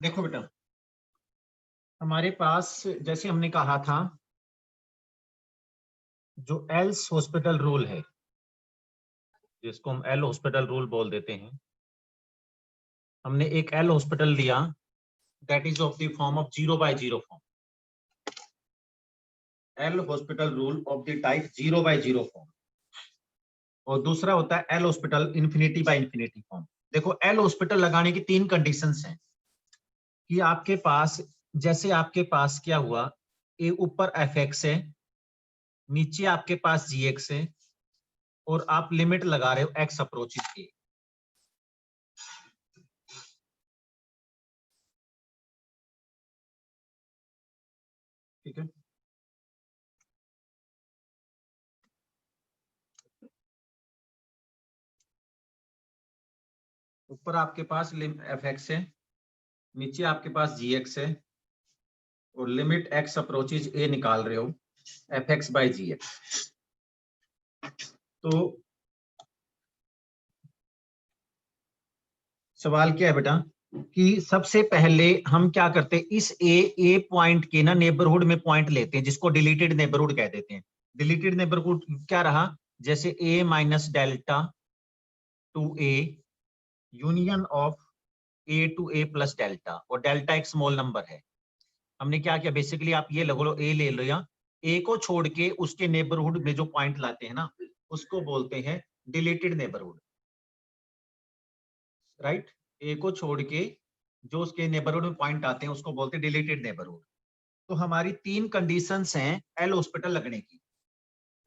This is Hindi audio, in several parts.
देखो बेटा, हमारे पास जैसे हमने कहा था, जो एल्स हॉस्पिटल रूल है, जिसको हम एल हॉस्पिटल रूल बोल देते हैं, हमने एक एल हॉस्पिटल लिया, that is of the form of 0/0 form. L hospital rule of the type 0/0 form, और दूसरा होता है एल हॉस्पिटल इन्फिनिटी/इन्फिनिटी फॉर्म। देखो, एल हॉस्पिटल लगाने की तीन कंडीशंस हैं कि आपके पास, जैसे आपके पास क्या हुआ, ए ऊपर एफ एक्स है, नीचे आपके पास जी एक्स है, और आप लिमिट लगा रहे हो एक्स अप्रोचेस के। ठीक है, ऊपर आपके पास एफ एक्स है, नीचे आपके पास जी एक्स है, और लिमिट एक्स अप्रोचेज ए निकाल रहे हो f x by g x. तो सवाल क्या है बेटा कि सबसे पहले हम क्या करते हैं, इस ए पॉइंट के ना नेबरहुड में पॉइंट लेते हैं, जिसको डिलीटेड नेबरहुड कह देते हैं। डिलीटेड नेबरहुड क्या रहा, जैसे A minus delta to A union of A to A plus delta, और डेल्टा एक स्मॉल नंबर है। हमने क्या किया, बेसिकली आप ये लगो, ए ले लो, या ए को छोड़ के उसके नेबरहुड में जो पॉइंट लाते हैं ना, उसको बोलते हैं डिलीटेड नेबरहुड, राइट। ए को छोड़ के जो उसके नेबरहुड में पॉइंट आते हैं उसको बोलते हैं डिलीटेड नेबरहुड। तो हमारी तीन कंडीशंस हैं एल हॉस्पिटल लगने की।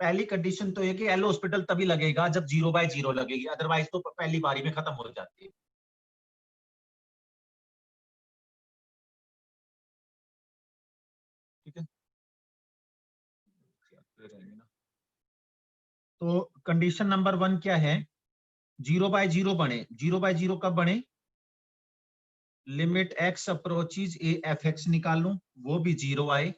पहली कंडीशन तो ये कि एल हॉस्पिटल तभी लगेगा जब 0/0 लगेगी, अदरवाइज तो पहली बारी में खत्म हो जाती है। ठीक है, तो कंडीशन नंबर 1 क्या है, 0/0 बने। 0/0 कब बने, limit x approaches a f x निकाल लूं, वो भी 0 आए,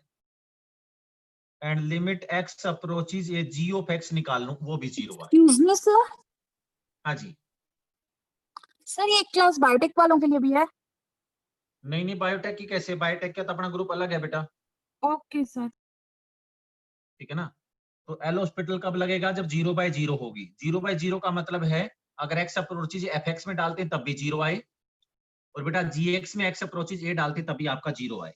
and limit x approaches a g of x निकाल लूं, वो भी 0 आए। Excuse me sir. हाँ जी। सर ये क्लास बायोटेक वालों के लिए भी है? नहीं नहीं, बायोटेक की कैसे, बायोटेक का तो अपना ग्रुप अलग है बेटा। Okay sir. ठीक है ना। तो एल हॉस्पिटल कब लगेगा, जब 0/0 होगी। 0/0 का मतलब है अगर एक्स अप्रोचेज एफ एक्स में डालते हैं तब भी 0 आए, और बेटा जी एक्स में एक्स अप्रोचेज ए डालते हैं तभी आपका 0 आए।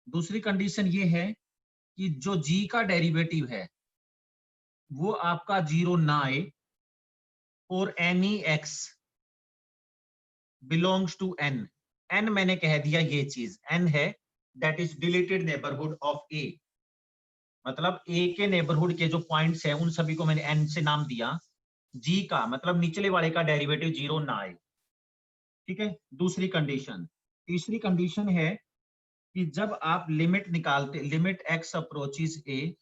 दूसरी कंडीशन ये है कि जो जी का डेरिवेटिव है वो आपका 0 ना आए, और any X belongs to N. N मैंने कह दिया, ये चीज एन है, that is deleted neighbourhood of A. मतलब ए के नेबरहुड के जो पॉइंट्स हैं उन सभी को मैंने एन से नाम दिया। जी का मतलब निचले वाले का डेरिवेटिव 0 ना आए। ठीक है, दूसरी कंडीशन। तीसरी कंडीशन है कि जब आप लिमिट निकालते, लिमिट एक्स अप्रोचेज ए,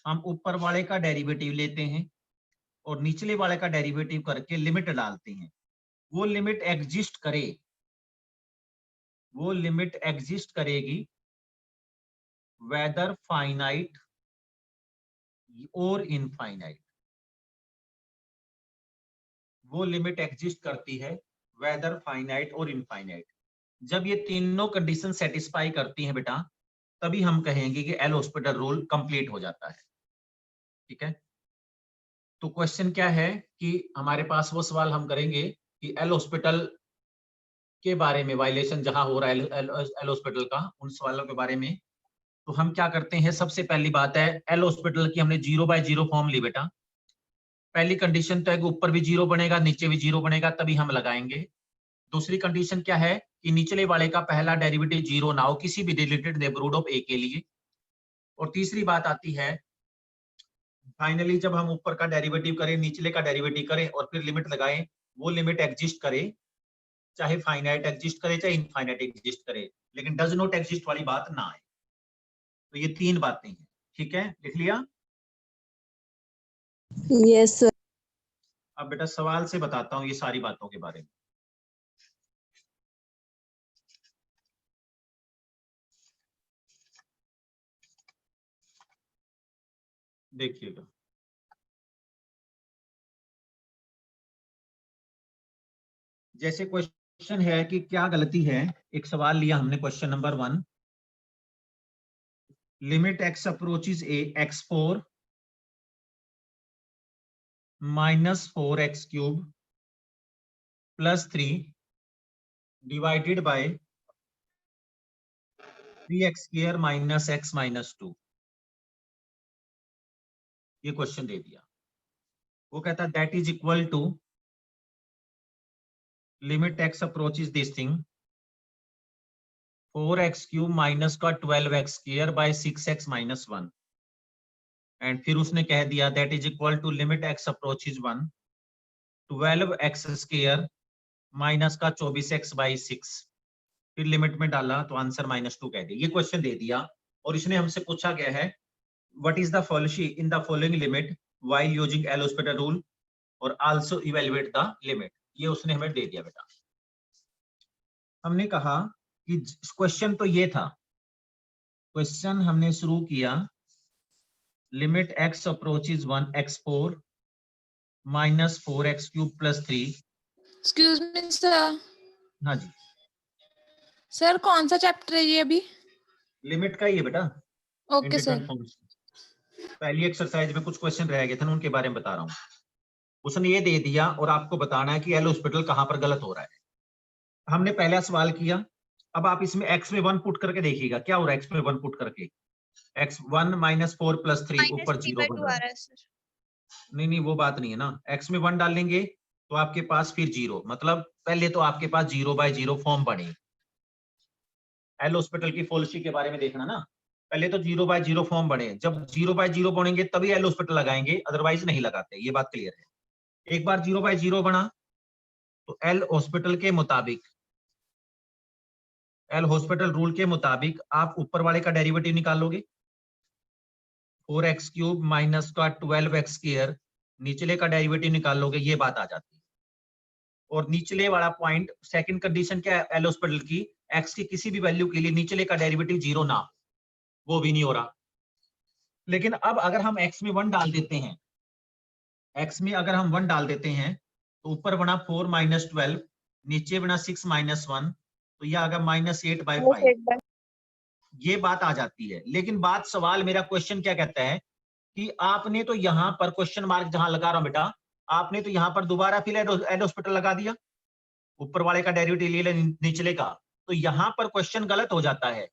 हम ऊपर वाले का डेरिवेटिव लेते हैं और निचले वाले का डेरिवेटिव करके लिमिट डालते हैं। वो लिमिट एग्जिस्ट करे, वो लिमिट एग्जिस्ट करेगी वेदर फाइनाइट और इनफाइनाइट। वो लिमिट एग्जिस्ट करती है वेदर फाइनाइट और इनफाइनाइट। जब ये तीनों कंडीशन सेटिस्फाई करती हैं बेटा, तभी हम कहेंगे कि एल हॉस्पिटल रूल कंप्लीट हो जाता है। ठीक है, तो क्वेश्चन क्या है कि हमारे पास वो सवाल हम करेंगे कि एल हॉस्पिटल के बारे में, वायलेशन जहां हो रहा है एल हॉस्पिटल का, उन सवालों के बारे में। तो हम क्या करते हैं, सबसे पहली बात है, एल हॉस्पिटल की हमने 0/0 फॉर्म ली बेटा। पहली कंडीशन तो है कि ऊपर भी 0 बनेगा नीचे भी 0 बनेगा, तभी हम लगाएंगे। दूसरी कंडीशन क्या है कि निचले वाले का पहला डेरिवेटिव 0 ना हो किसी भी डिलीटेड नेबरहुड ऑफ ए के लिए। और तीसरी बात आती है, फाइनली जब हम ऊपर का डेरिवेटिव करें, निचले का डेरिवेटिव करें और फिर लिमिट लगाएं, वो लिमिट एग्जिस्ट करे, चाहे फाइनाइट एग्जिस्ट करे चाहे इनफाइनाइट एग्जिस्ट करे, लेकिन डज नॉट एग्जिस्ट वाली बात ना आए। तो ये तीन बातें हैं। ठीक है, लिख लिया। Yes sir. अब बेटा सवाल से बताता हूँ ये सारी बातों के बारे में। देखिएगा, जैसे क्वेश्चन क्वेश्चन है कि क्या गलती है। एक सवाल लिया हमने, question number 1, limit x approaches a x4 minus 4x cube plus 3 divided by 3x square minus x minus 2। ये क्वेश्चन दे दिया। वो कहता है that is equal to limit x approaches this thing 4x cube minus का 12x square by 6x minus 1। And फिर उसने कह दिया that is equal to limit x approaches 1 12x square minus का 24x बाई 6। फिर लिमिट में डाला तो आंसर -2 कह दिया। ये क्वेश्चन दे दिया और इसने हमसे पूछा गया है what is the following in the following limit while using L hospital rule और आल्सो इवैल्यूएट द लिमिट। ये उसने हमें दे दिया बेटा। हमने कहा कि क्वेश्चन तो ये था, क्वेश्चन हमने शुरू किया limit x approaches 1 x4 minus 4x cube plus 3। Excuse me sir. हाँ जी, सर कौन सा चैप्टर है ये अभी? लिमिट का ही है बेटा। Okay sir. पहली एक्सरसाइज में कुछ क्वेश्चन रह गए थे ना, उनके बारे में बता रहा हूँ। उसने ये दे दिया और आपको बताना है कि एल हॉस्पिटल कहां पर गलत हो रहा है। हमने पहला सवाल किया, अब आप इसमें x में 1 पुट करके देखिएगा क्या हो रहा है। x में 1 पुट करके x1 माइनस 4 प्लस 3 ऊपर 0 बन रहा है। नहीं वो बात नहीं है ना। x में 1 डालेंगे तो आपके पास फिर 0, मतलब पहले तो आपके पास 0/0 फॉर्म बने। एल हॉस्पिटल की पॉलिसी के बारे में देखना ना, पहले तो 0/0 फॉर्म बने। जब 0/0 बनेंगे तभी एल हॉस्पिटल लगाएंगे, अदरवाइज नहीं लगाते। ये बात क्लियर है। एक बार 0/0 बना तो एल हॉस्पिटल के मुताबिक, एल हॉस्पिटल रूल के मुताबिक आप ऊपर वाले का डेरिवेटिव निकालोगे 4x क्यूब माइनस का 12x स्क्वायर, निचले का डेरिवेटिव निकालोगे, ये बात आ जाती है। और निचले वाला पॉइंट, सेकंड कंडीशन क्या है एल हॉस्पिटल की, x की किसी भी वैल्यू के लिए निचले का डेरिवेटिव 0 ना, वो भी नहीं हो रहा। लेकिन अब अगर हम x में 1 डाल देते हैं, x में अगर हम 1 डाल देते हैं तो ऊपर बना 4 माइनस 12, नीचे बना 6 माइनस 1, तो यह आगा -8/5। ये बात आ जाती है। लेकिन बात, सवाल मेरा क्वेश्चन क्या कहता है कि आपने तो यहां पर क्वेश्चन मार्क जहां लगा रहा हूं बेटा, आपने तो यहां पर दोबारा फिर एल हॉस्पिटल लगा दिया, ऊपर वाले का डेरिवेटिव ले लिया निचले का, तो यहां पर क्वेश्चन गलत हो जाता है।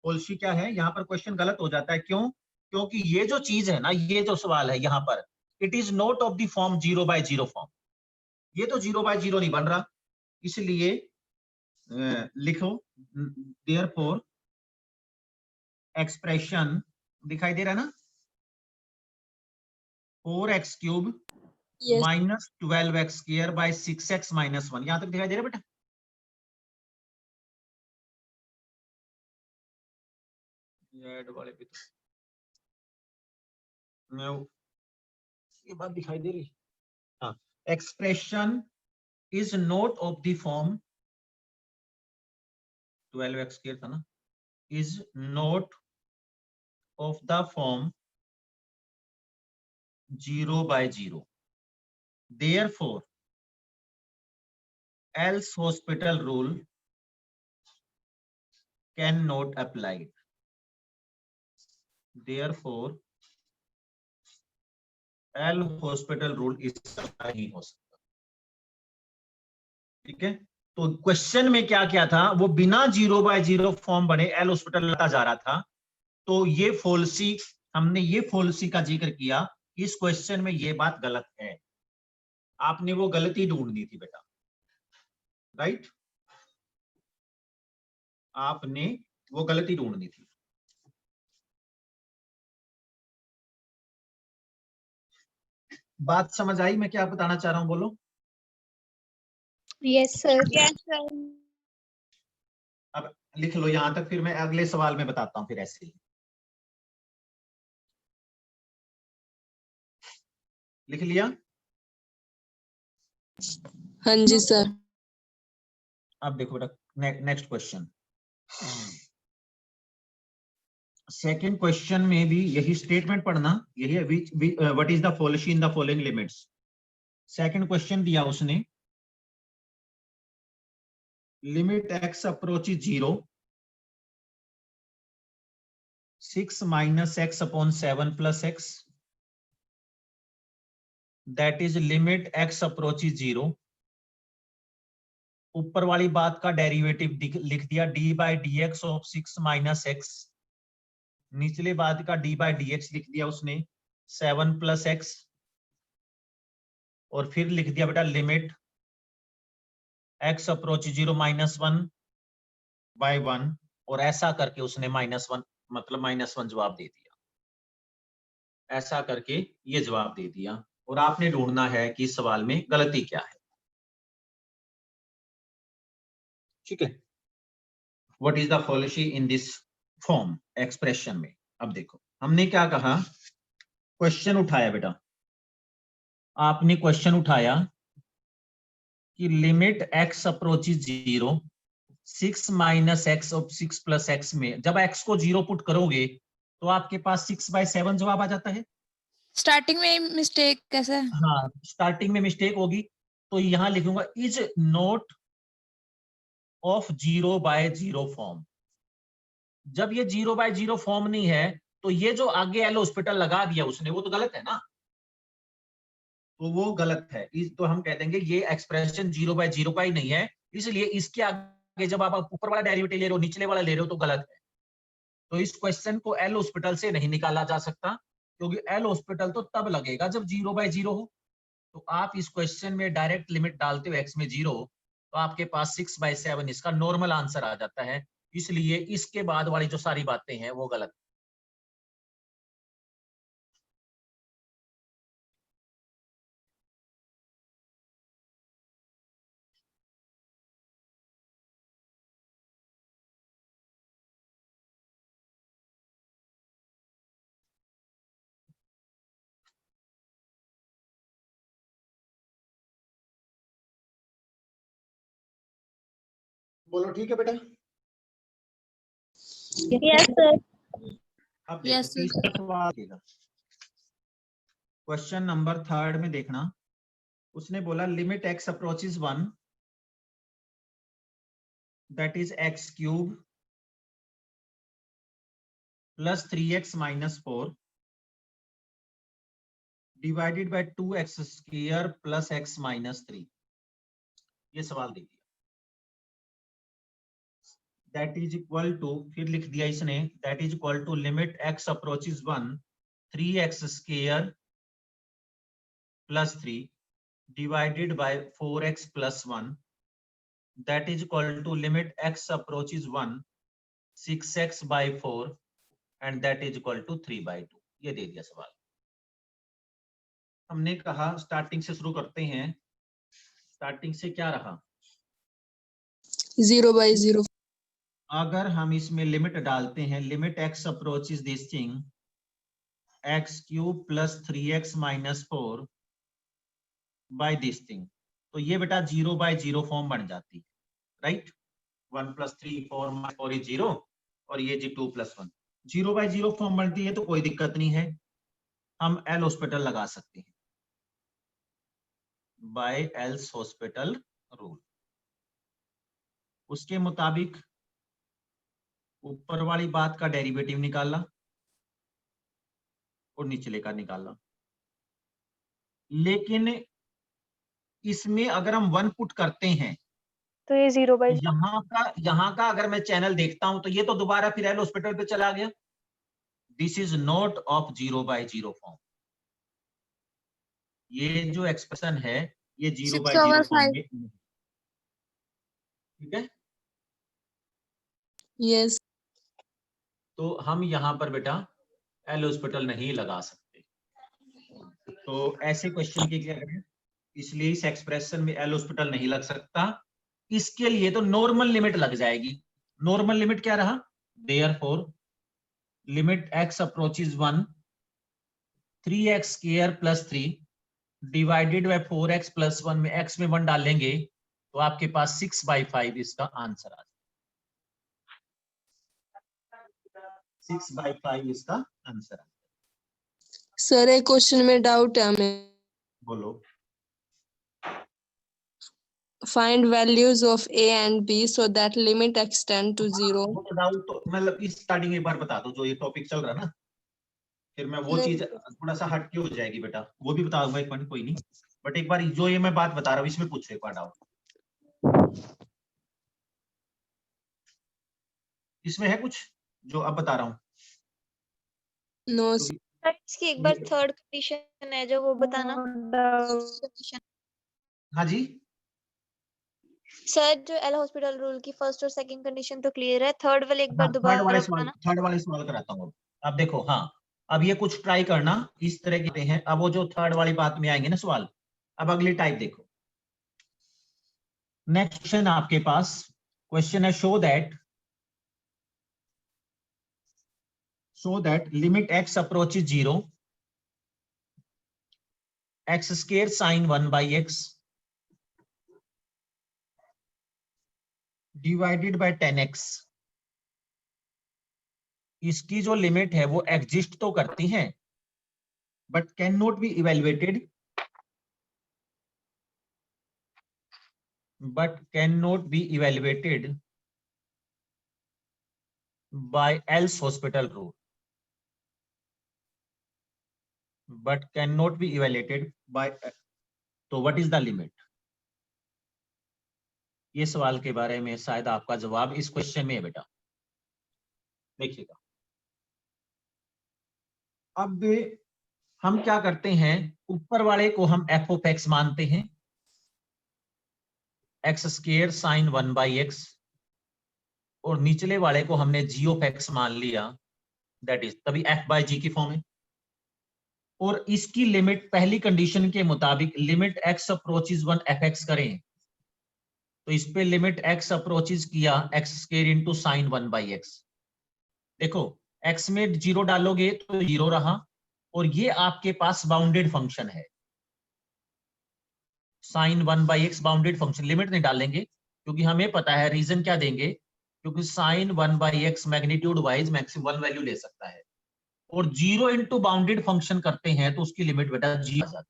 पॉलिसी क्या है, यहां पर क्वेश्चन गलत हो जाता है। क्यों? क्योंकि ये जो चीज है ना, ये जो सवाल है यहां पर, it is not of the form 0/0 form. ये तो 0/0 नहीं बन रहा, इसलिए लिखो देयरफॉर एक्सप्रेशन दिखाई दे रहा है ना, 4x cube minus 12x square by 6x minus 1। यहां तक दिखाई दे रहा है बेटा? ऐड वाले पे तो ये बात दिखाई दे रही। हाँ, expression is note of the form 12x square था ना, is note of the form 0/0। Therefore, else hospital rule cannot apply. Therefore, L hospital rule इस नहीं हो सकता। ठीक है, तो क्वेश्चन में क्या क्या था, वो बिना 0/0 फॉर्म बने एल हॉस्पिटल लाता जा रहा था। तो ये फॉल्सी, हमने ये फॉल्सी का जिक्र किया, इस क्वेश्चन में ये बात गलत है। आपने वो गलती ढूंढनी थी बेटा, राइट? आपने वो गलती ढूंढनी थी। बात समझ आई मैं क्या बताना चाह रहा हूं? बोलो। Yes sir. अब लिख लो यहां तक, फिर मैं अगले सवाल में बताता हूं। फिर ऐसे ही लिख लिया? हाँ जी सर। अब देखो बेटा, नेक्स्ट क्वेश्चन। सेकंड क्वेश्चन में भी यही स्टेटमेंट पढ़ना, यही है what is the policy in the following limits. Second question दिया उसने limit x approaches 0, 6 minus x upon 7 plus x, that is limit x approaches 0. ऊपर वाली बात का डेरिवेटिव लिख दिया d by dx of 6 minus x, निचले बात का d by dx लिख दिया उसने 7 plus x, और फिर लिख दिया बेटा limit x approach 0 minus 1 by 1, और ऐसा करके उसने -1 मतलब -1 जवाब दे दिया, ऐसा करके ये जवाब दे दिया। और आपने ढूंढना है कि इस सवाल में गलती क्या है। ठीक है, what is the fallacy in this form expression में। अब देखो हमने क्या कहा, क्वेश्चन उठाया बेटा, आपने क्वेश्चन उठाया कि limit x approaches 0, 6 minus x और 6 प्लस एक्स में जब x को 0 पुट करोगे तो आपके पास 6/7 जवाब आ जाता है। स्टार्टिंग में मिस्टेक कैसे? हाँ, स्टार्टिंग में मिस्टेक होगी तो यहां लिखूंगा इज नोट ऑफ 0/0 फॉर्म। जब ये 0/0 फॉर्म नहीं है तो ये जो आगे एल हॉस्पिटल लगा दिया उसने वो तो गलत है ना, तो वो गलत है। तो हम कह देंगे ये एक्सप्रेशन 0/0 का ही नहीं है, इसलिए इसके आगे जब आप ऊपर वाला डेरिवेटिव ले रहे हो निचले वाला ले रहे हो तो गलत है। तो इस क्वेश्चन को एल हॉस्पिटल से नहीं निकाला जा सकता, क्योंकि एल हॉस्पिटल तो तब लगेगा जब 0/0 हो। तो आप इस क्वेश्चन में डायरेक्ट लिमिट डालते हो x में 0, तो आपके पास 6/7 इसका नॉर्मल आंसर आ जाता है, इसलिए इसके बाद वाली जो सारी बातें हैं वो गलत। बोलो ठीक है बेटा। Yes sir. अब देखो Yes, sir. तीसरा सवाल देगा, क्वेश्चन नंबर 3 में देखना, उसने बोला limit x approaches 1, that is x cube plus 3x minus 4 divided by 2x square plus x minus 3। ये सवाल दे दिया, दैट इज इक्वल टू, फिर लिख दिया इसने that is equal to limit x approaches 1, 3x square plus 3 divided by 4x plus 1, that is equal to limit x approaches 1, 6x by 4 and that is equal to 3/2। ये दे दिया सवाल। हमने कहा स्टार्टिंग से शुरू करते हैं, स्टार्टिंग से क्या रहा, 0/0. अगर हम इसमें लिमिट डालते हैं, limit x approaches this thing x cube plus 3x minus 4 by this thing, तो ये बेटा 0/0 फॉर्म बन जाती है, राइट। 1 + 3 4 4 इज 0 और ये जी 2 + 1 0/0 फॉर्म बनती है, तो कोई दिक्कत नहीं है, हम एल हॉस्पिटल लगा सकते हैं बाय एल्स हॉस्पिटल रूल। उसके मुताबिक ऊपर वाली बात का डेरिवेटिव निकाला और निचले का निकाला, लेकिन इसमें अगर हम 1 पुट करते हैं तो ये 0/0। यहाँ का अगर मैं चैनल देखता हूं तो ये तो दोबारा फिर एल हॉस्पिटल पे चला गया। This is not of 0/0 form. ये जो एक्सप्रेशन है ये 0/0 फॉर्म में, ठीक है। Yes. तो हम यहाँ पर बेटा एल हॉस्पिटल नहीं लगा सकते, तो ऐसे क्वेश्चन की क्या करें, इसलिए इस एक्सप्रेशन में एल हॉस्पिटल नहीं लग सकता। इसके लिए तो नॉर्मल लिमिट लग जाएगी। नॉर्मल लिमिट क्या रहा, therefore limit x approaches 1, 3x square plus 3 divided by 4x plus 1 में x में 1 डालेंगे तो आपके पास 6/5 इसका आंसर आ जाएगा। 6/5 इसका आंसर आ जाएगा। सर एक क्वेश्चन में डाउट है हमें। बोलो। find values of a and b so that limit extend to 0. वो तो डाउट तो मतलब इस स्टार्टिंग एक बार बता दो जो ये टॉपिक चल रहा है ना, फिर मैं वो नहीं। चीज थोड़ा सा हट के हो जाएगी बेटा, वो भी बता दूंगा एक मिनट, कोई नहीं, बट एक बार जो ये मैं बात बता रहा हूँ इसमें पूछ एक बार डाउट इसमें है कुछ जो अब बता रहा हूँ? No. क्योंकि सर इसकी एक बार ये- थर्ड कंडीशन है जो वो बताना। हाँ जी, सर जो एल हॉस्पिटल रूल की फर्स्ट और सेकंड कंडीशन तो क्लियर है, थर्ड वाले एक बार हाँ, दोबारा बताना। थर्ड वाले सवाल कराता हूँ अब देखो, हाँ अब ये कुछ ट्राई करना इस तरह के हैं, अब वो जो थर्ड वाली बात में आएंगे ना सवाल, अब अगली टाइप देखो, नेक्स्ट क्वेश्चन आपके पास क्वेश्चन है show that limit x approaches 0 x square sine 1 by x divided by 10x, इसकी जो लिमिट है वो एग्जिस्ट तो करती है but can not be evaluated by L's hospital rule, but cannot be evaluated by, तो what is the limit? ये सवाल के बारे में शायद आपका जवाब इस क्वेश्चन में है बेटा, देखिएगा। अब हम क्या करते हैं, ऊपर वाले को हम एफ ऑफ एक्स मानते हैं, x square sign 1 by x, और निचले वाले को हमने जी ऑफ एक्स मान लिया, दैट इज तभी एफ बाई जी की फॉर्म है, और इसकी लिमिट पहली कंडीशन के मुताबिक limit x approaches 1 f x करें, तो इस पे लिमिट एक्स अप्रोचेज किया x square into sine 1 by x, देखो एक्स में 0 डालोगे तो 0 रहा, और ये आपके पास बाउंडेड फंक्शन है, sine 1 by x bounded function, limit नहीं डालेंगे क्योंकि हमें पता है, रीजन क्या देंगे, क्योंकि sine 1 by x magnitude wise maximum 1 value ले सकता है, और 0 इंटू बाउंडेड फंक्शन करते हैं तो उसकी लिमिट बेटा 0 आ जाती है।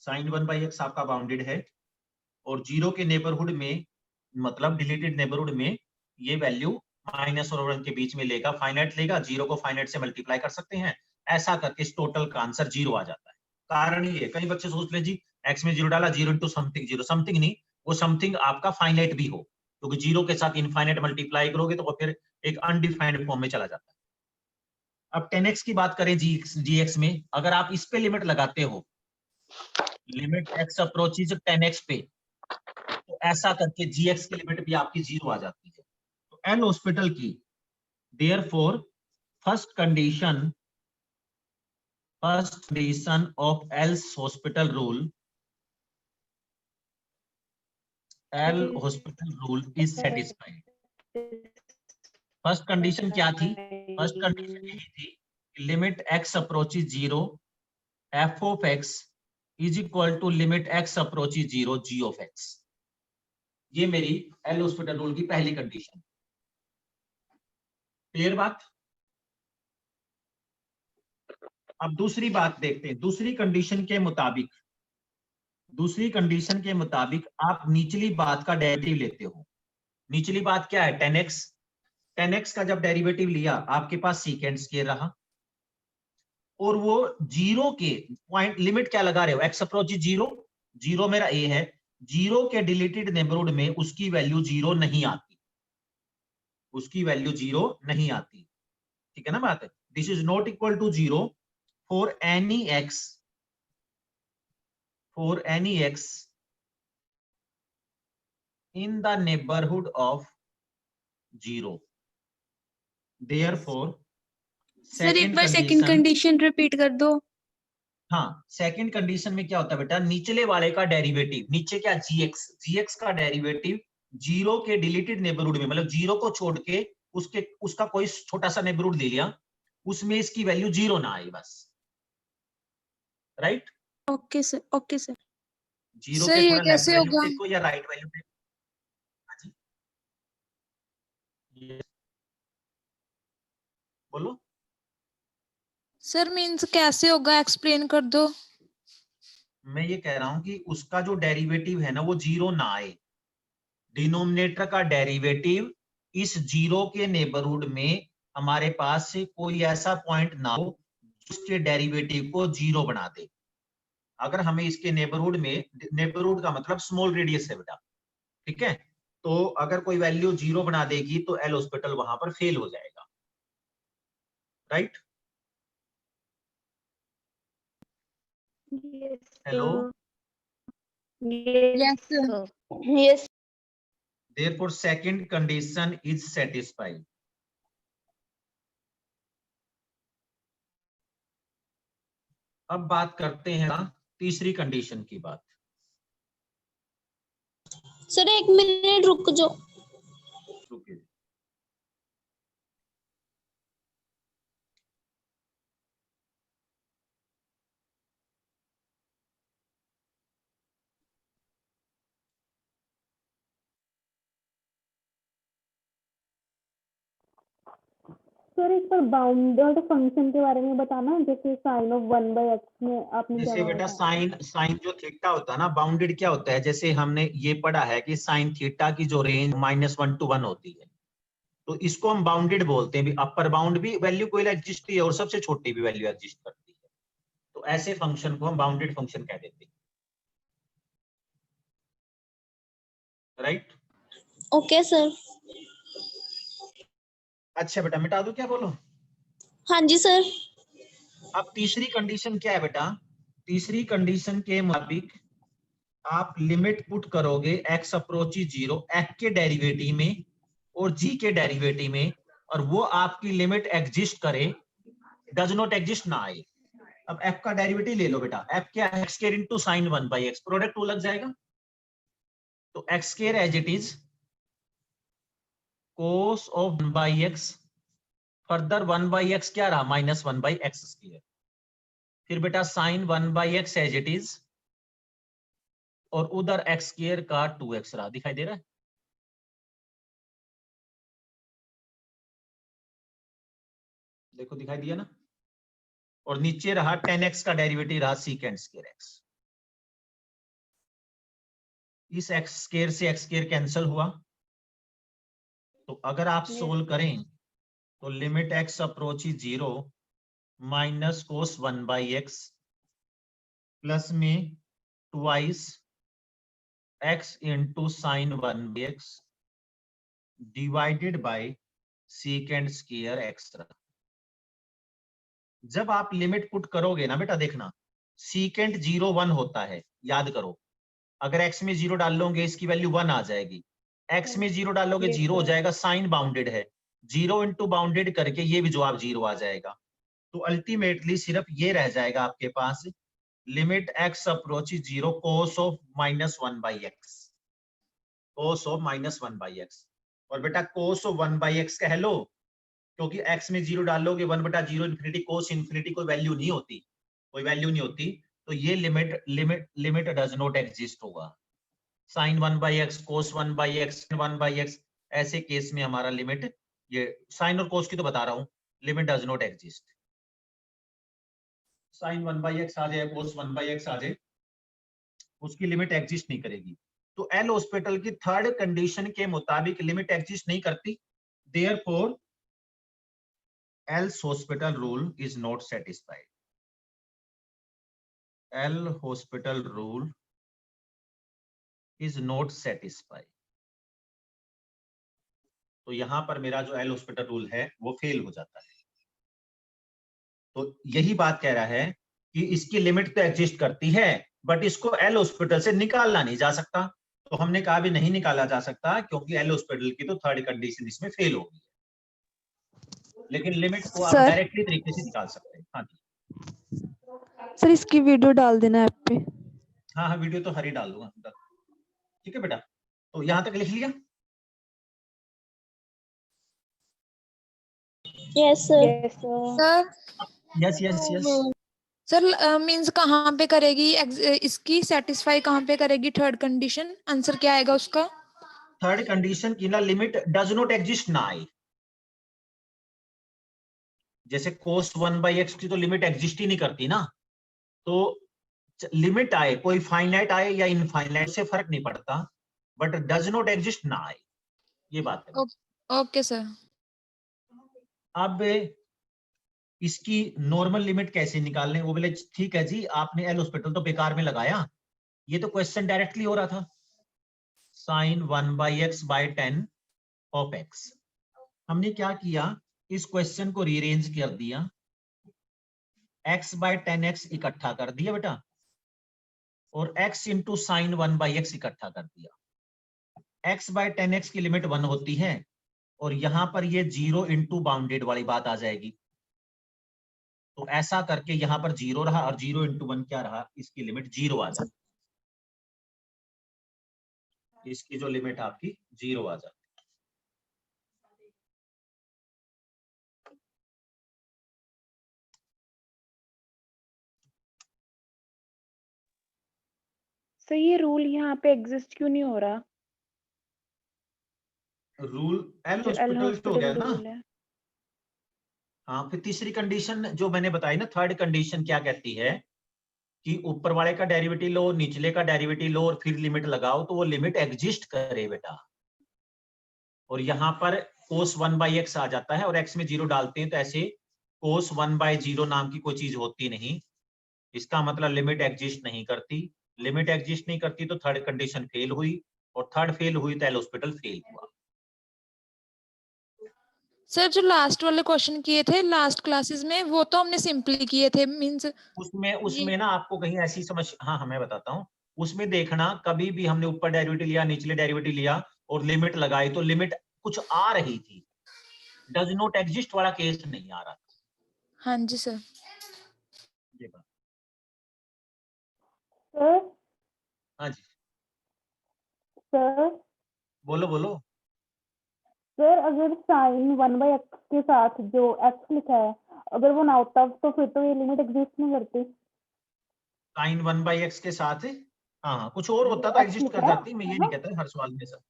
साइन 1 बाई एक्स आपका बाउंडेड है, और 0 के नेबरहुड में, मतलब डिलीटेड नेबरहुड में, ये वैल्यू माइनस और 1 के बीच में लेगा, फाइनाइट लेगा, 0 को फाइनाइट से मल्टीप्लाई कर सकते हैं, ऐसा करके इस टोटल का आंसर 0 आ जाता है। कारण ये, कई बच्चे सोच ले जी एक्स में 0 डाला, 0 इंटू समथिंग, 0 समथिंग नहीं, वो समथिंग आपका फाइनाइट भी हो, क्योंकि 0 के साथ इनफाइनाइट मल्टीप्लाई करोगे तो वो फिर एक अनडिफाइंड फॉर्म में चला जाता है। अब 10x की बात करें gx में, अगर आप इस पे लिमिट लगाते हो, लिमिट x अप्रोचेज 10x पे, तो ऐसा करके gx की लिमिट भी आपकी 0 आ जाती है। तो एल हॉस्पिटल की therefore first condition of L'Hospital's rule, L'Hospital rule is satisfied. First condition क्या थी? फर्स्ट कंडीशन यही थी, limit x approaches 0 f of x is equal to limit x approaches 0 g of x। ये मेरी एल हॉस्पिटल रूल की पहली कंडीशन। क्लियर बात? अब दूसरी बात देखते हैं, दूसरी कंडीशन के मुताबिक आप निचली बात का डेरिवेटिव लेते हो। निचली बात क्या है? 10x। 10x का जब डेरिवेटिव लिया, आपके पास सीकेंड स्क्वायर रहा, और वो 0 के पॉइंट, लिमिट क्या लगा रहे हो? x अप्रोच 0, 0 मेरा a है, 0 के डिलीटेड नेबरहुड में उसकी वैल्यू 0 नहीं आती, उसकी वैल्यू 0 नहीं आती, ठीक है ना बात है? This is not equal to 0 for any x in the neighborhood of 0, therefore sir एक second बार सेकंड condition, कंडीशन रिपीट कर दो। हाँ सेकंड कंडीशन में क्या होता है बेटा, निचले वाले का डेरिवेटिव, नीचे क्या gx का डेरिवेटिव 0 के डिलीटेड नेबरहुड में, मतलब 0 को छोड़ के उसका कोई छोटा सा नेबरहुड ले लिया, उसमें इसकी वैल्यू 0 ना आई, बस। Right? Okay sir, okay sir. 0 sir के ये थोड़ा लेफ्ट कैसे वैल्यू होगा? देखो या राइट वैल्यू देखो। हाँ जी, बोलो। सर मीन्स कैसे होगा, एक्सप्लेन कर दो। मैं ये कह रहा हूं कि उसका जो डेरिवेटिव है ना वो जीरो ना आए, डिनोमिनेटर का डेरिवेटिव इस जीरो के नेबरहुड में हमारे पास से कोई ऐसा पॉइंट ना हो उसके डेरिवेटिव को जीरो बना दे। अगर हमें इसके नेबरहुड में, नेबरहुड का मतलब स्मॉल रेडियस है बेटा, ठीक है, तो अगर कोई वैल्यू जीरो बना देगी तो एल हॉस्पिटल वहां पर फेल हो जाएगा, right? Hello, Yes, sir. Yes. therefore second condition is satisfied. अब बात करते हैं ना तीसरी कंडीशन की बात। सर 1 मिनट रुक जाओ। रुकिए। सर एक बार बाउंडेड फंक्शन के बारे में बताना, जैसे साइन ऑफ 1/x में आपने क्या जैसे बेटा बताया? साइन जो थीटा होता है ना, बाउंडेड क्या होता है, जैसे हमने ये पढ़ा है कि साइन थीटा की जो रेंज -1 to 1 होती है, तो इसको हम बाउंडेड बोलते हैं। अपर बाउंड भी वैल्यू कोई एग्जिस्ट है और सबसे छोटी भी वैल्यू एग्जिस्ट करती है, तो ऐसे फंक्शन को हम बाउंडेड फंक्शन कह देते हैं, राइट? Okay sir. अच्छा बेटा, मिटा दूं क्या, बोलो? हाँ जी सर। अब तीसरी कंडीशन क्या है बेटा? तीसरी कंडीशन के मुताबिक आप लिमिट पुट करोगे x अप्रोचेस 0 f के डेरिवेटिव में और g के डेरिवेटिव में, और वो आपकी लिमिट एग्जिस्ट करे, डज नॉट एग्जिस्ट ना आए। अब f का डेरिवेटिव ले लो बेटा, f क्या है, x square into sin 1/x, product वो लग जाएगा, तो x square as it is cos of 1/x, further 1/x क्या रहा, -1/x स्क्वायर, फिर बेटा sin 1/x as it is, और उधर x स्क्वायर का 2x रहा, दिखाई दे रहा है? देखो दिखाई दिया ना, और नीचे रहा 10x का डेरिवेटिव रहा सीकेंड स्क्वायर x, इस x स्क्वायर से x स्क्वायर कैंसिल हुआ, तो अगर आप सोल्व करें तो limit x approaches 0 minus cos 1/x plus में twice x into sine 1/x divided by secant square x रहा। जब आप लिमिट पुट करोगे ना बेटा, देखना सीकेंड 0 1 होता है, याद करो, अगर x में 0 डाल लोगे इसकी वैल्यू 1 आ जाएगी, x में 0 डालोगे 0 हो जाएगा, साइन बाउंडेड है, 0 इंटू बाउंडेड करके ये भी जवाब 0 आ जाएगा, तो अल्टीमेटली सिर्फ ये रह जाएगा आपके पास, limit x approaches 0 cos of -1/x, cos of -1/x, और बेटा cos ऑफ 1/x कह लो, क्योंकि x में 0 डालोगे 1/0 इन्फिनिटी cos इन्फिनिटी कोई वैल्यू नहीं होती, कोई वैल्यू नहीं होती, तो ये लिमिट डज नॉट एग्जिस्ट होगा। sin 1/x cos 1/x 1/x, ऐसे केस में हमारा लिमिट, ये साइन और cos की तो बता रहा हूं, limit does not exist. sin 1/x आ जाए, cos 1/x आ जाए, उसकी लिमिट एग्जिस्ट नहीं करेगी। तो एल हॉस्पिटल की थर्ड कंडीशन के मुताबिक लिमिट एग्जिस्ट नहीं करती, therefore else hospital rule is not satisfied. L'Hospital rule is not satisfied, तो यहां पर मेरा जो एल हॉस्पिटल रूल है वो फेल हो जाता है। तो यही बात कह रहा है कि इसकी लिमिट तो एग्जिस्ट करती है, बट इसको एल हॉस्पिटल से निकालना नहीं जा सकता, तो हमने कहा भी नहीं निकाला जा सकता क्योंकि एल हॉस्पिटल की तो थर्ड कंडीशन इसमें फेल होगी, लेकिन लिमिट को आप डायरेक्टली तरीके से निकाल सकते हैं। हाँ जी सर इसकी वीडियो डाल देना ऐप पे। हाँ हाँ, वीडियो तो हर ही डाल दूंगा, ठीक है बेटा, तो यहां तक लिख लिया? Yes sir. Sir yes yes yes. Sir means कहाँ पे करेगी इसकी सेटिस्फाई, कहाँ पे करेगी थर्ड कंडीशन, आंसर क्या आएगा उसका? थर्ड कंडीशन की ना लिमिट डज नॉट एग्जिस्ट ना आए, जैसे cos 1/x की तो लिमिट एग्जिस्ट ही नहीं करती ना, तो लिमिट आए, कोई फाइनाइट आए या इनफाइनाइट से फर्क नहीं पड़ता, बट डज नॉट एग्जिस्ट ना आए, ये बात है। Okay sir. अब इसकी नॉर्मल लिमिट कैसे निकालने, वो बोले ठीक है जी आपने एल हॉस्पिटल तो बेकार में लगाया, ये तो क्वेश्चन डायरेक्टली हो रहा था, sin 1/x/10 ऑफ x। हमने क्या किया, इस क्वेश्चन को रीअरेंज कर दिया, x/10x इकट्ठा कर दिया बेटा, और x इंटू साइन 1/x इकट्ठा कर दिया। x/10x की लिमिट 1 होती है, और यहां पर ये 0 इंटू बाउंडेड वाली बात आ जाएगी, तो ऐसा करके यहां पर 0 रहा, और 0 इंटू 1 क्या रहा, इसकी लिमिट 0 आ जाती, इसकी जो लिमिट आपकी 0 आ जाती। सर ये रूल यहाँ पे एग्जिस्ट क्यों नहीं हो रहा, रूल एल जो एल हॉस्पिटल हो गया हॉस्पिटल ना। रूल है? हाँ, फिर तीसरी कंडीशन जो मैंने बताई ना, थर्ड कंडीशन क्या कहती है कि ऊपर वाले का डेरिवेटिव लो, निचले का डेरिवेटिव लो, और फिर लिमिट लगाओ, तो वो लिमिट एग्जिस्ट करे बेटा। और यहाँ पर cos 1/x आ जाता है, और x में 0 डालते हैं, तो ऐसे cos 1/0 नाम की कोई चीज होती नहीं, इसका मतलब लिमिट एग्जिस्ट नहीं करती। लिमिट एग्जिस्ट नहीं करती तो थर्ड कंडीशन फेल हुई, और थर्ड फेल हुई तो एल हॉस्पिटल फेल हुआ। सर जो लास्ट वाले क्वेश्चन किए थे लास्ट क्लासेस में, वो तो हमने सिंपली किए थे, मींस उसमें ना आपको कहीं ऐसी समझ, हाँ मैं बताता हूँ, उसमें देखना कभी भी हमने ऊपर डेरिवेटिव लिया, निचले डेरिवेटिव लिया और लिमिट लगाई, तो लिमिट कुछ आ रही थी, डज नॉट एग्जिस्ट वाला केस नहीं आ रहा। हाँ जी सर। ये बात। सर हाँ जी, सर बोलो बोलो। सर अगर साइन 1/x के साथ जो x लिखा है, अगर वो ना होता तो फिर तो ये लिमिट एग्जिस्ट नहीं करती। साइन 1/x के साथ, हाँ कुछ और होता तो x एग्जिस्ट लिखा कर है जाती, मैं ये ना? नहीं कहता हर सवाल में सर।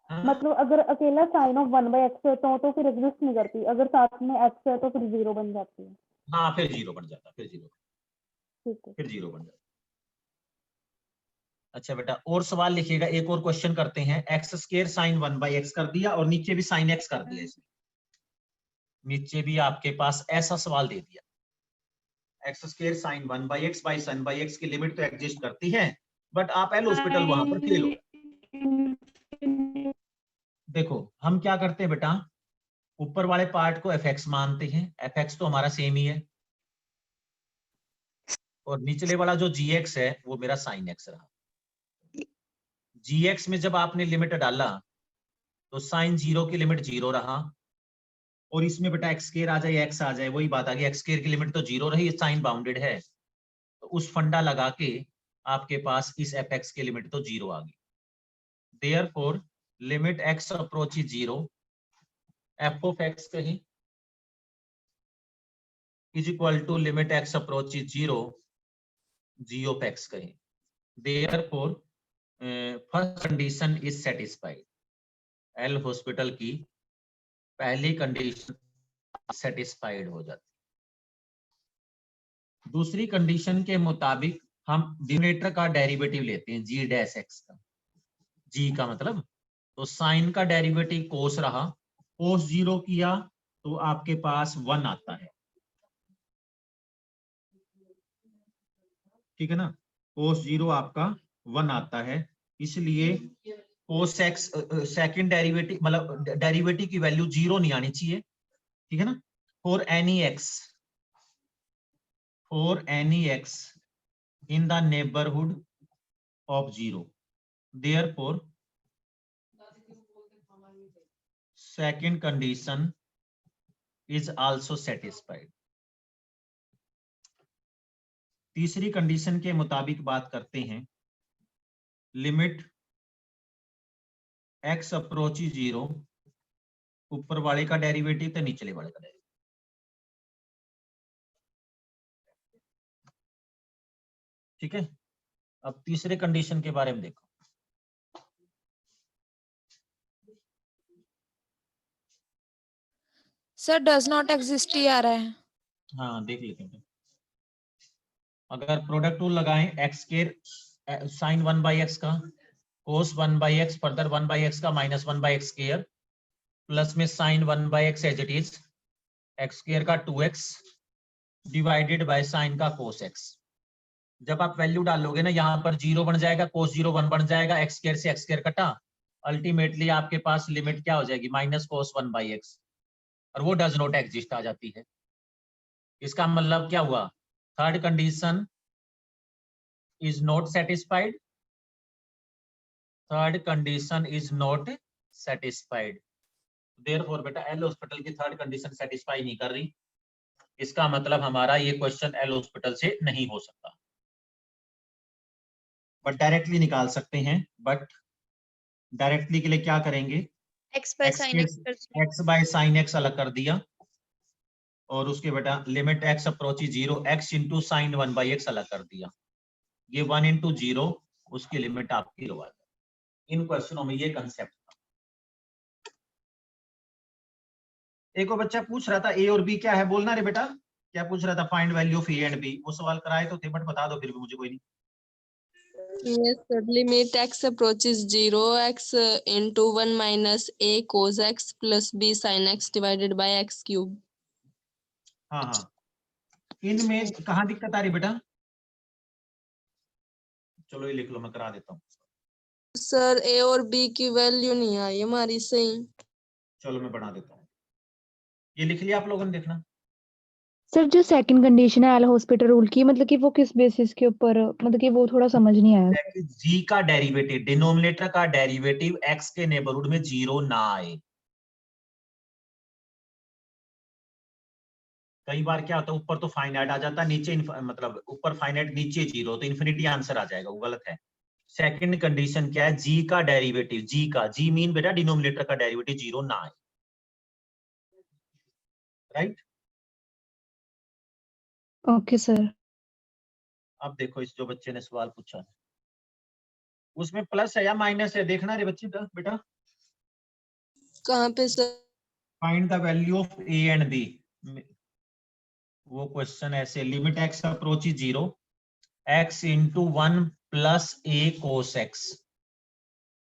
हाँ, मतलब अगर अकेला साइन ऑफ 1/x है तो फिर एग्जिस्ट नहीं करती, अगर साथ में x है तो फिर 0 बन जाती है। हाँ फिर 0 बन जाता, फिर 0, ठीक है। फिर 0 बन जाता। अच्छा बेटा, और सवाल लिखिएगा, एक और क्वेश्चन करते हैं। x² साइन 1/x कर दिया, और नीचे भी साइन x कर दिया, इसमें नीचे भी आपके पास ऐसा सवाल दे दिया, x² sine 1/x by sin x की लिमिट तो एग्जिस्ट करती है, बट आप एल हॉस्पिटल वहां पर फेल हो। देखो हम क्या करते हैं बेटा, ऊपर वाले पार्ट को fx मानते हैं, fx तो हमारा सेम ही है, और निचले वाला जो gx है वो मेरा sin x रहा। gx में जब आपने लिमिट डाला तो sin 0 की लिमिट 0 रहा, और इसमें बेटा x² आ जाए x आ जाए, वही बात आ गई, x² की लिमिट तो 0 रही, साइन बाउंडेड है, तो उस फंडा लगा के आपके पास इस fx की लिमिट तो 0 आ गई। Therefore limit x approaches 0, f of x कहीं is equal to limit x approaches 0, g of x कहीं। Therefore first condition is satisfied, L'Hospital की पहली कंडीशन सेटिस्फाइड हो जाती। दूसरी कंडीशन के मुताबिक हम डिनोमिनेटर का डेरिवेटिव लेते हैं g डैश x का, g का मतलब, तो साइन का डेरिवेटिव कोस रहा, कोस 0 किया तो आपके पास 1 आता है, ठीक है ना, कोस 0 आपका 1 आता है, इसलिए कोस x सेकंड डेरिवेटिव मतलब डेरिवेटिव की वैल्यू 0 नहीं आनी चाहिए, ठीक है ना, for any x in the neighborhood of 0, therefore second condition is also satisfied। तीसरी कंडीशन के मुताबिक बात करते हैं, लिमिट x अप्रोचेस 0, ऊपर वाले का डेरिवेटिव तो निचले वाले का डेरिवेटिव, ठीक है। अब तीसरे कंडीशन के बारे में देखो, सर डज नॉट एग्जिस्ट ही आ रहा है। हाँ देख लेते हैं। अगर प्रोडक्ट रूल लगाएं एक्स स्क्वायर साइन 1/x का, कोस 1/x, फर्दर 1/x का माइनस 1/x स्क्वायर, प्लस में sine 1/x as it is, x square का 2x डिवाइडेड बाय साइन का कोस x। जब आप वैल्यू डालोगे ना, यहाँ पर 0 बन जाएगा, कोस 0 1 बन जाएगा, एक्स स्क्वायर से एक्स स्क्वायर कटा, अल्टीमेटली आपके पास लिमिट क्या हो जाएगी, माइनस कोस 1/x, और वो डज नॉट एग्जिस्ट आ जाती है। इसका मतलब क्या हुआ, third condition is not satisfied, third condition is not satisfied. Therefore बेटा एल हॉस्पिटल की थर्ड कंडीशन सेटिस्फाई नहीं कर रही, इसका मतलब हमारा ये क्वेश्चन एल हॉस्पिटल से नहीं हो सकता। बट डायरेक्टली निकाल सकते हैं, बट डायरेक्टली के लिए क्या करेंगे, x by sin x कर दिया। एक्स बाय साइन एक्स अलग कर दिया, और उसके बेटा limit X approach 0, x into sine 1/x अलग कर दिया, ये 1 इंटू 0, उसकी लिमिट आपकी लगा दी। इन क्वेश्चनों में ये कंसेप्ट था। एक और बच्चा पूछ रहा था ए और बी क्या है, बोलना रे बेटा, क्या पूछ रहा था, find value of A and B, वो सवाल कराए तो थे, बट बता दो फिर भी, मुझे कोई नहीं। Yes, sir. Limit x approaches 0, x into 1 minus a cos x plus b sin x divided by x cube. हाँ हाँ, इनमें कहाँ दिक्कत आ रही बेटा, चलो ये लिख लो, मैं करा देता हूँ। सर a और b की वैल्यू नहीं आई हमारी सही। चलो मैं बना देता हूँ, ये लिख लिया आप लोगों ने, देखना। सर जो सेकंड कंडीशन है एल हॉस्पिटल रूल की, मतलब कि वो किस बेसिस के ऊपर, मतलब कि वो थोड़ा समझ नहीं आया। जी का डेरिवेटिव, डिनोमिनेटर का डेरिवेटिव एक्स के नेबरहुड में 0 ना आए। कई बार क्या होता है, ऊपर तो फाइनाइट आ जाता है, नीचे मतलब ऊपर फाइनाइट नीचे 0, तो इन्फिनिटी आंसर आ जाएगा, वो गलत है। सेकंड कंडीशन क्या है, जी का डेरिवेटिव, जी का, जी मीन बेटा डिनोमिनेटर का डेरिवेटिव 0 ना आए, राइट। Okay sir. अब देखो इस जो बच्चे ने सवाल पूछा है, उसमें प्लस है या माइनस है, देखना रे बच्चे बेटा। कहाँ पे sir? Find the value of A and B, वो क्वेश्चन ऐसे, limit X approach 0, x into 1 plus A cos X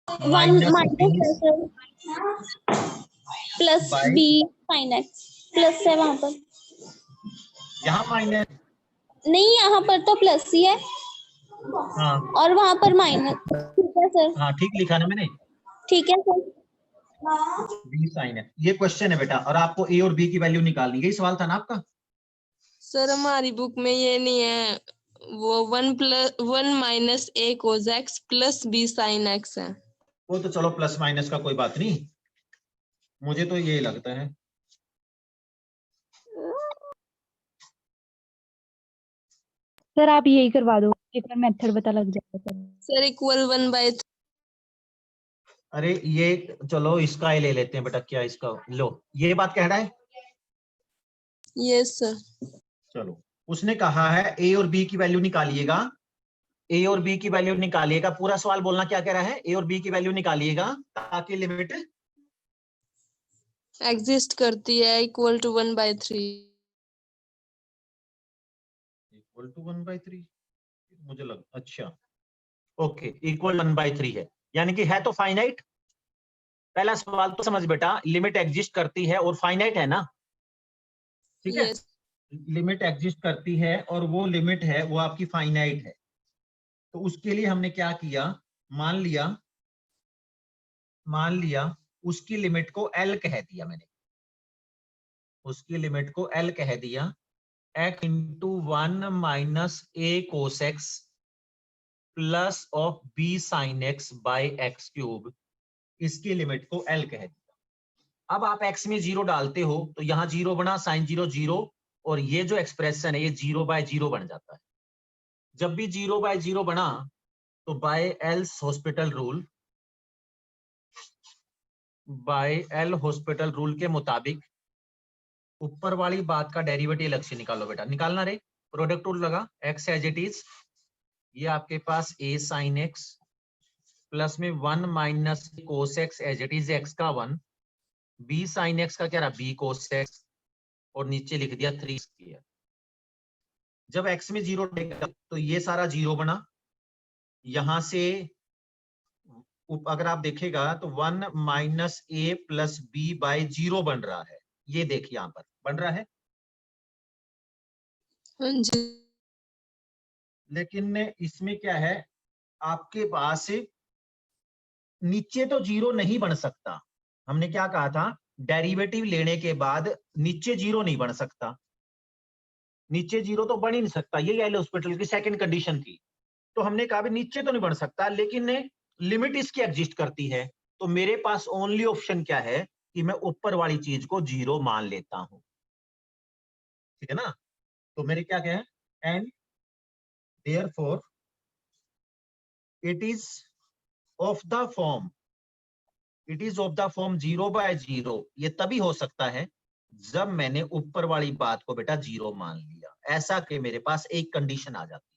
1 minus minus है sir, plus by, b sin x, plus है वहां पर, यहाँ माइनस, नहीं यहाँ पर तो प्लस ही है हाँ और वहां पर माइनस। ठीक है सर, हाँ ठीक लिखा ना मैंने, ठीक है सर। बी साइन है, ये क्वेश्चन है बेटा, और आपको ए और बी की वैल्यू निकालनी, यही सवाल था ना आपका। सर हमारी बुक में ये नहीं है, वो 1 minus a cos x plus b sin x है। वो तो चलो प्लस माइनस का कोई बात नहीं, मुझे तो ये लगता है। सर आप यही करवा दो, एक बार मेथड पता लग जाएगा सर। Sir equal 1/3। अरे ये चलो इसका ही ले लेते हैं बेटा, क्या इसका, लो ये बात कह रहा है। Yes sir. चलो उसने कहा है ए और बी की वैल्यू निकालिएगा, ए और बी की वैल्यू निकालिएगा, पूरा सवाल बोलना क्या कह रहा है, ए और बी की वैल्यू निकालिएगा ताकि लिमिट एग्जिस्ट करती है इक्वल टू 1/3। इक्वल टू 1/3, मुझे लग, अच्छा ओके, इक्वल 1/3 है, यानी कि है तो फाइनाइट। पहला सवाल तो समझ बेटा, लिमिट एग्जिस्ट करती है और फाइनाइट है ना, ठीक है। यस। लिमिट एग्जिस्ट करती है और वो लिमिट है वो आपकी फाइनाइट है, तो उसके लिए हमने क्या किया, मान लिया उसकी लिमिट को एल कह दिया मैंने, उसकी लिमिट को एल कह दिया, x into 1 minus a cos x plus of b sine x by x cube, इसकी लिमिट को एल कह दिया। अब आप x में 0 डालते हो तो यहाँ 0 बना, साइन 0 0, और ये जो एक्सप्रेशन है ये 0/0 बन जाता है। जब भी 0/0 बना तो by L'Hospital's rule, by L'Hospital rule के मुताबिक ऊपर वाली बात का डेरिवेटिव अलग से निकालो बेटा, निकालना रे, प्रोडक्ट रूल लगा, x एज इट इज, ये आपके पास a साइन x प्लस में 1 minus cos x as it is x का 1, b साइन x का क्या रहा, b कोस x, और नीचे लिख दिया 3 स्क्वायर। जब x में 0 देगा तो ये सारा 0 बना, यहां से अगर आप देखेगा तो 1 minus a plus b by 0 बन रहा है, ये देखिए यहां पर बन रहा है। हाँ जी लेकिन इसमें क्या है, आपके पास नीचे तो 0 नहीं बन सकता। हमने क्या कहा था, डेरिवेटिव लेने के बाद नीचे 0 नहीं बन सकता, नीचे 0 तो बन ही नहीं सकता, ये एल हॉस्पिटल की सेकंड कंडीशन थी। तो हमने कहा भी नीचे तो नहीं बन सकता, लेकिन लिमिट इसकी एग्जिस्ट करती है। तो मेरे पास ओनली ऑप्शन क्या है कि मैं ऊपर वाली चीज को 0 मान लेता हूं, ठीक है ना। तो मेरे क्या है, and therefore it is of the form, it is of the form 0 by 0। ये तभी हो सकता है जब मैंने ऊपर वाली बात को बेटा 0 मान लिया, ऐसा कि मेरे पास एक कंडीशन आ जाती है।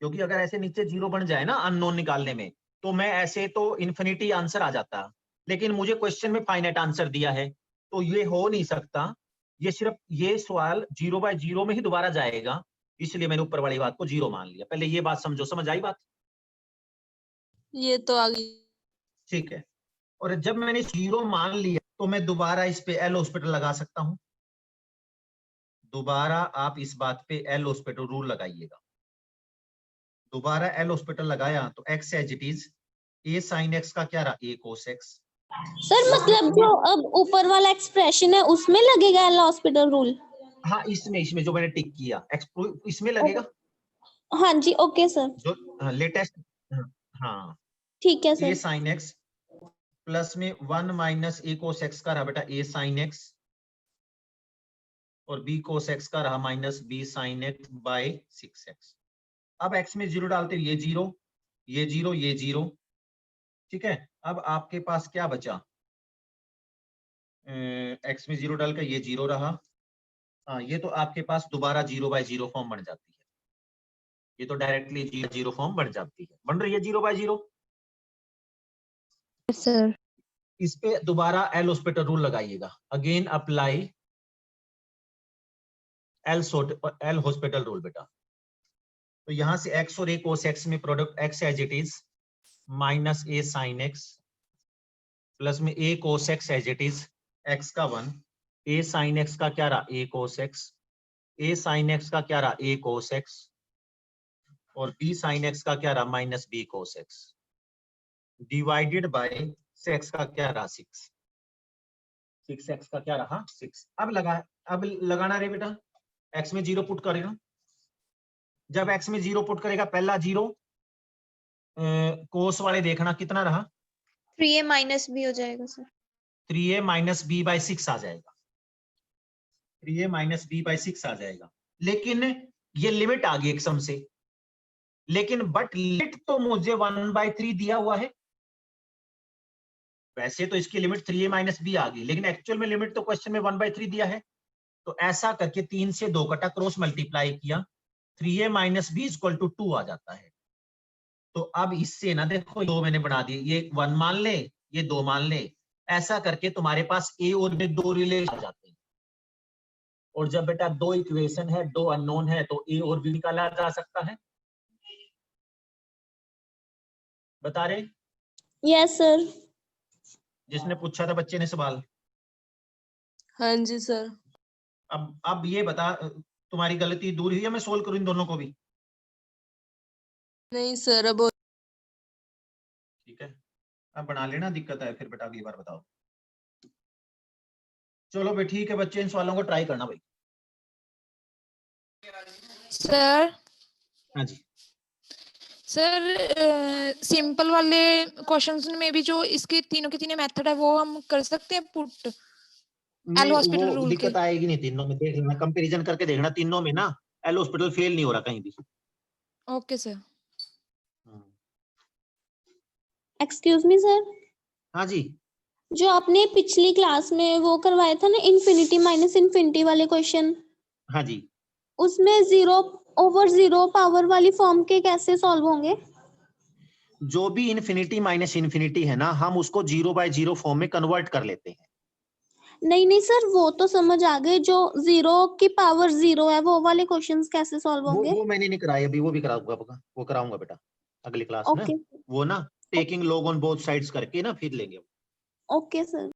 क्योंकि अगर ऐसे नीचे 0 बन जाए ना अननोन निकालने में, तो मैं ऐसे तो इन्फिनिटी आंसर आ जाता, लेकिन मुझे क्वेश्चन में फाइनाइट आंसर दिया है, तो ये हो नहीं सकता। ये सिर्फ ये सवाल 0 बाय 0 में ही दोबारा जाएगा, इसलिए मैंने ऊपर वाली बात को 0 मान लिया। पहले ये बात समझो, समझ आई बात? ये तो आ गई। ठीक है। और जब मैंने 0 मान लिया तो मैं दोबारा इस पे एल हॉस्पिटल लगा सकता हूं। दोबारा आप इस बात पे एल हॉस्पिटल रूल लगाइएगा। दोबारा एल हॉस्पिटल लगाया तो x as it is, a sin x का क्या रहा, a cos x। सर मतलब जो अब ऊपर वाला एक्सप्रेशन है उसमें लगेगा एल हॉस्पिटल रूल? हाँ, इसमें जो मैंने टिक किया इसमें लगेगा। हाँ जी, ओके सर, जो लेटेस्ट, हाँ ठीक है a sir. sin x plus में 1 माइनस a cos x का रहा बेटा a sin x, और b cos x का रहा minus b sin x by 6x। अब x में 0 डालते ये 0, ये 0, ये 0, ठीक है। अब आपके पास क्या बचा, x में 0 डालकर ये 0 रहा। हाँ, ये तो आपके पास दोबारा 0 बाय 0 फॉर्म बन जाती है, ये तो डायरेक्टली 0 फॉर्म बन जाती है, बन रही है 0 बाय 0। सर इस पे दोबारा एल हॉस्पिटल रूल लगाइएगा, again apply L hospital rule बेटा। तो यहां से x और a cos x में product x as it is minus a sin x plus में a cos x as it is x का 1, a sin x का क्या रहा a cos x, a sin x का क्या रहा a cos x, और b sin x का क्या रहा minus b cos x, divided by x का क्या रहा 6, 6x का क्या रहा 6। अब लगाना रे बेटा, x में 0 पुट करेगा। जब x में 0 पुट करेगा, पहला 0 कोस वाले देखना कितना रहा, 3a माइनस b हो जाएगा sir. 3a minus b by 6 आ जाएगा, 3a माइनस b बाय 6 आ जाएगा। लेकिन ये लिमिट आ गई एक सम से, लेकिन बट लिमिट तो मुझे 1/3 दिया हुआ है। वैसे तो इसकी लिमिट 3a माइनस b आ गई, लेकिन एक्चुअल में लिमिट तो क्वेश्चन में 1/3 दिया है। तो ऐसा करके 3 से 2 कटा क्रॉस मल्टीप्लाई किया, 3a minus b equal to 2 आ जाता है। तो अब इससे ना देखो 2 मैंने बना दिए, ये 1 मान ले, ये 2 मान ले, ऐसा करके तुम्हारे पास a और b 2 रिलेशन आ जाते हैं। और जब बेटा 2 इक्वेशन है, 2 अननोन है, तो a और b निकाला जा सकता है। बता रहे यस सर। जिसने पूछा था बच्चे ने सवाल। हाँ जी सर। अब ये बता, तुम्हारी गलती दूर हुई है, मैं सोल्व करूं इन दोनों को भी? नहीं सर, अब ठीक है, अब बना लेना, दिक्कत है फिर बेटा अगली बार बताओ। चलो भाई ठीक है बच्चे, इन सवालों को ट्राई करना भाई। सर हाँ जी, सर सिंपल वाले क्वेश्चंस में भी जो इसके तीनों के तीनों मेथड है वो हम कर सकते हैं पुट एल हॉस्पिटल वो रूल के? दिक्कत आएगी नहीं, तीनों में देख लेना, कंपैरिजन करके देखना, तीनों में ना एल हॉस्पिटल फेल नहीं हो रहा कहीं भी। Okay sir. Excuse me sir, हाँ जी, जो आपने पिछली क्लास में वो करवाया था ना इन्फिनिटी माइनस इन्फिनिटी वाले क्वेश्चन, हाँ जी, उसमें 0/0 पावर वाली फॉर्म के कैसे सॉल्व होंगे? जो भी इन्फिनिटी माइनस इन्फिनिटी है ना, हम उसको 0/0 फॉर्म में कन्वर्ट कर लेते हैं। नहीं नहीं सर, वो तो समझ आ गए, जो 0 की पावर 0 है वो वाले क्वेश्चंस कैसे सॉल्व होंगे? वो मैंने नहीं कराया अभी, वो भी कराऊंगा, वो कराऊंगा बेटा अगली क्लास में। ओके वो ना taking log on both sides करके ना फिर लेंगे। Okay sir.